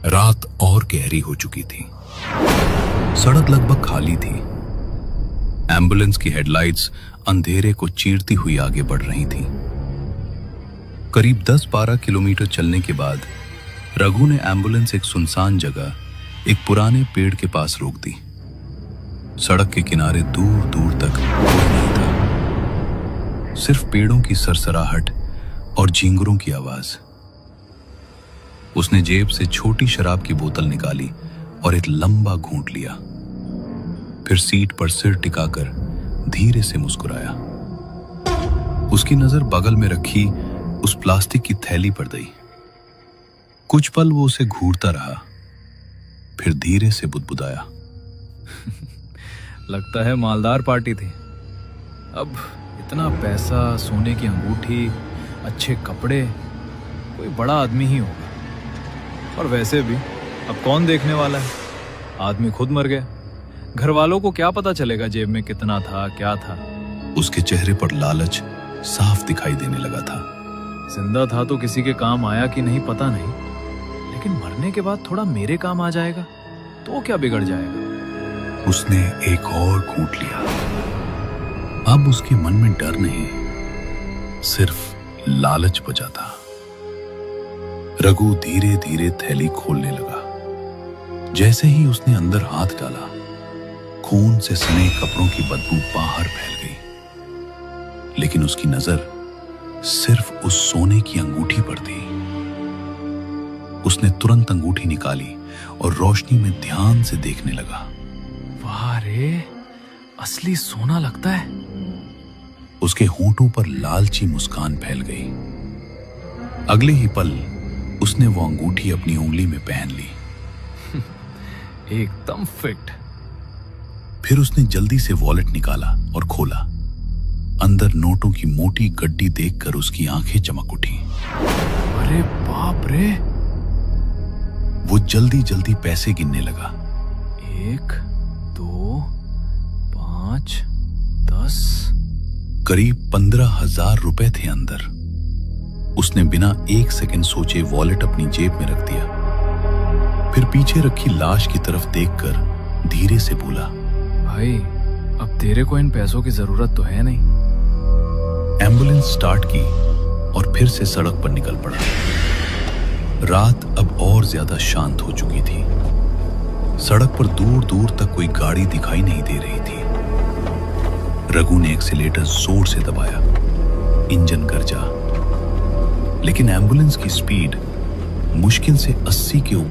रात और गहरी हो चुकी थी। सड़क लगभग खाली थी। एम्बुलेंस की हेडलाइट्स अंधेरे को चीरती हुई आगे बढ़ रही थीं। करीब 10-12 किलोमीटर चलने के बाद रघु ने एम्बुलेंस एक सुनसान जगह, एक पुराने पेड़ के पास रोक दी। सड़क के किनारे दूर दूर तक कोई नहीं था, सिर्फ पेड़ों की सरसराहट और झींगुरों की आवाज। उसने जेब से छोटी शराब की बोतल निकाली और एक लंबा घूंट लिया। फिर सीट पर सिर टिकाकर धीरे से मुस्कुराया। उसकी नजर बगल में रखी उस प्लास्टिक की थैली पर गई। कुछ पल वो उसे घूरता रहा, फिर धीरे से बुदबुदाया। लगता है मालदार पार्टी थी। अब इतना पैसा, सोने की अंगूठी, अच्छे कपड़े, कोई बड़ा आदमी ही होगा। और वैसे भी अब कौन देखने वाला है? आदमी खुद मर गया। घर वालों को क्या पता चलेगा जेब में कितना था, क्या था। उसके चेहरे पर लालच साफ दिखाई देने लगा था। जिंदा था तो किसी के काम आया कि नहीं पता नहीं, लेकिन मरने के बाद थोड़ा मेरे काम आ जाएगा तो क्या बिगड़ जाएगा। उसने एक और घूंट लिया। अब उसके मन में डर नहीं, सिर्फ लालच बचा था। रघु धीरे धीरे थैली खोलने लगा। जैसे ही उसने अंदर हाथ डाला, खून से सने कपड़ों की बदबू बाहर फैल गई। लेकिन उसकी नजर सिर्फ उस सोने की अंगूठी पर थी। उसने तुरंत अंगूठी निकाली और रोशनी में ध्यान से देखने लगा। वाह रे, असली सोना लगता है। उसके होंठों पर लालची मुस्कान फैल गई। अगले ही पल उसने वो अंगूठी अपनी उंगली में पहन ली। एकदम फिट। फिर उसने जल्दी से वॉलेट निकाला और खोला। अंदर नोटों की मोटी गड्डी देखकर उसकी आंखें चमक उठी। अरे बाप रे! वो जल्दी जल्दी पैसे गिनने लगा। 1, 2, 5, 10। करीब 15,000 रुपए थे अंदर। उसने बिना एक सेकंड सोचे वॉलेट अपनी जेब में रख दिया। फिर पीछे रखी लाश की तरफ देखकर धीरे से बोला, भाई, अब तेरे को इन पैसों की जरूरत तो है नहीं। एम्बुलेंस स्टार्ट की और फिर से सड़क पर निकल पड़ा। रात अब और ज्यादा शांत हो चुकी थी। सड़क पर दूर दूर तक कोई गाड़ी दिखाई नहीं दे रही थी। रघु ने एक्सीलेटर जोर से दबाया। इंजन गरजा, लेकिन एम्बुलेंस की स्पीड मुश्किल से 80 के ऊपर